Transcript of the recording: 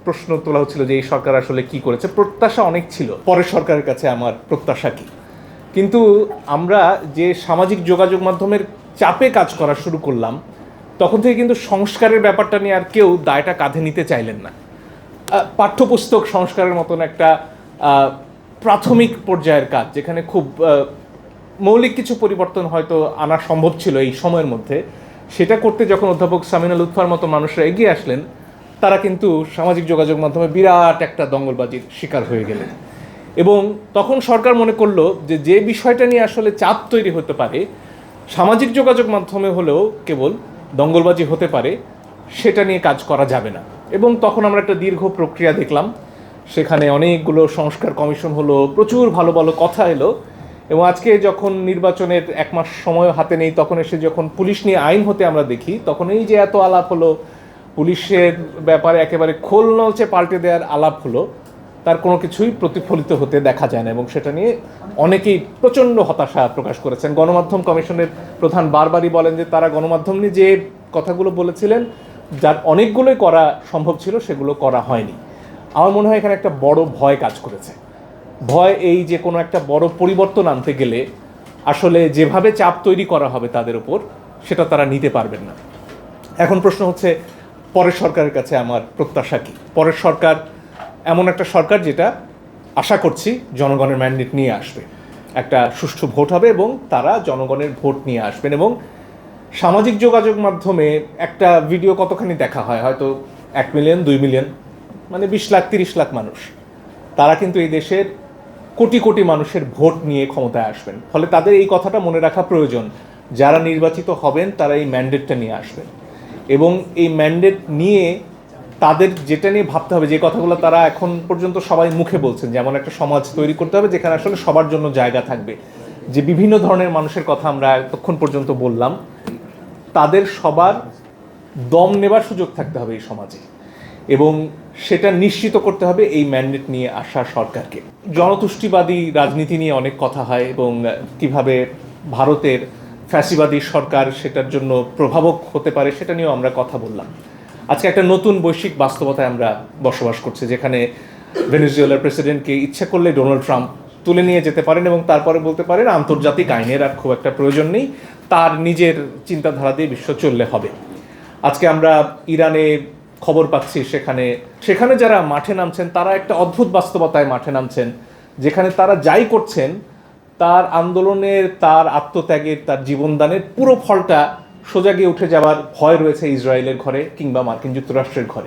প্রশ্ন তোলা হচ্ছিল যে এই সরকার আসলে কি করেছে। প্রত্যাশা অনেক ছিল পরের সরকারের কাছে আমার প্রত্যাশা কি, কিন্তু আমরা যে সামাজিক যোগাযোগ মাধ্যমের চাপে কাজ করা শুরু করলাম তখন থেকে কিন্তু সংস্কারের ব্যাপারটা নিয়ে আর কেউ দায়টা কাঁধে নিতে চাইলেন না। পাঠ্যপুস্তক সংস্কারের মতন একটা প্রাথমিক পর্যায়ের কাজ, যেখানে খুব মৌলিক কিছু পরিবর্তন হয়তো আনা সম্ভব ছিল এই সময়ের মধ্যে, সেটা করতে যখন অধ্যাপক সামিনা লুৎফার মতো মানুষরা এগিয়ে আসলেন, তারা কিন্তু সামাজিক যোগাযোগ মাধ্যমে বিরাট একটা দঙ্গলবাজির শিকার হয়ে গেলেন। এবং তখন সরকার মনে করলো যে যে বিষয়টা নিয়ে আসলে চাপ তৈরি হতে পারে সামাজিক যোগাযোগ মাধ্যমে হলেও কেবল দঙ্গলবাজি হতে পারে, সেটা নিয়ে কাজ করা যাবে না। এবং তখন আমরা একটা দীর্ঘ প্রক্রিয়া দেখলাম, সেখানে অনেকগুলো সংস্কার কমিশন হলো, প্রচুর ভালো ভালো কথা এলো। এবং আজকে যখন নির্বাচনের 1 মাস সময় হাতে নেই, তখন এসে যখন পুলিশ নিয়ে আইন হতে আমরা দেখি, তখন এই যে এত আলাপ হলো, পুলিশের ব্যাপারে একেবারে খোল নলচে পাল্টে দেওয়ার আলাপ হলো, তার কোনো কিছুই প্রতিফলিত হতে দেখা যায় না। এবং সেটা নিয়ে অনেকেই প্রচণ্ড হতাশা প্রকাশ করেছেন। গণমাধ্যম কমিশনের প্রধান বারবারই বলেন যে তারা গণমাধ্যম নিয়ে যে কথাগুলো বলেছিলেন, যার অনেকগুলোই করা সম্ভব ছিল, সেগুলো করা হয়নি। আমার মনে হয় এখানে একটা বড় ভয় কাজ করেছে। ভয় এই যে কোনো একটা বড় পরিবর্তন আনতে গেলে আসলে যেভাবে চাপ তৈরি করা হবে তাদের উপর, সেটা তারা নিতে পারবেন না। এখন প্রশ্ন হচ্ছে পরের সরকারের কাছে আমার প্রত্যাশা কী। পরের সরকার এমন একটা সরকার যেটা আশা করছি জনগণের ম্যান্ডেট নিয়ে আসবে, একটা সুষ্ঠু ভোট হবে এবং তারা জনগণের ভোট নিয়ে আসবেন। এবং সামাজিক যোগাযোগ মাধ্যমে একটা ভিডিও কতখানি দেখা হয়, হয়তো 1 মিলিয়ন 2 মিলিয়ন, মানে 20 লাখ 30 লাখ মানুষ, তারা কিন্তু এই দেশের কোটি কোটি মানুষের ভোট নিয়ে ক্ষমতায় আসবেন। ফলে তাদের এই কথাটা মনে রাখা প্রয়োজন, যারা নির্বাচিত হবেন তারা এই ম্যান্ডেটটা নিয়ে আসবেন। এবং এই ম্যান্ডেট নিয়ে তাদের যেটা নিয়ে ভাবতে হবে, যে কথাগুলো তারা এখন পর্যন্ত সবাই মুখে বলছেন, যেমন একটা সমাজ তৈরি করতে হবে যেখানে আসলে সবার জন্য জায়গা থাকবে, যে বিভিন্ন ধরনের মানুষের কথা আমরা এতক্ষণ পর্যন্ত বললাম, তাদের সবার দম নেবার সুযোগ থাকতে হবে এই সমাজে। এবং সেটা নিশ্চিত করতে হবে এই ম্যান্ডেট নিয়ে আসা সরকারকে। জনতুষ্টিবাদী রাজনীতি নিয়ে অনেক কথা হয় এবং কিভাবে ভারতের ফ্যাসিবাদী সরকার সেটার জন্য প্রভাবক হতে পারে, সেটা নিয়েও আমরা কথা বললাম। আজকে একটা নতুন বৈশ্বিক বাস্তবতায় আমরা বসবাস করছি, যেখানে ভেনেজুয়েলার প্রেসিডেন্টকে ইচ্ছা করলে ডোনাল্ড ট্রাম্প তুলে নিয়ে যেতে পারেন এবং তারপরে বলতে পারেন আন্তর্জাতিক আইনের আর খুব একটা প্রয়োজন নেই, তার নিজের চিন্তাধারা দিয়ে বিশ্ব চললে হবে। আজকে আমরা ইরানে খবর পাচ্ছি, সেখানে যারা মাঠে নামছেন তারা একটা অদ্ভুত বাস্তবতায় মাঠে নামছেন, যেখানে তারা যাই করছেন তার আন্দোলনের, তার আত্মত্যাগের, তার জীবনদানের পুরো ফলটা সোজা গিয়ে উঠে যাওয়ার ভয় রয়েছে ইসরায়েলের ঘরে কিংবা মার্কিন যুক্তরাষ্ট্রের ঘরে।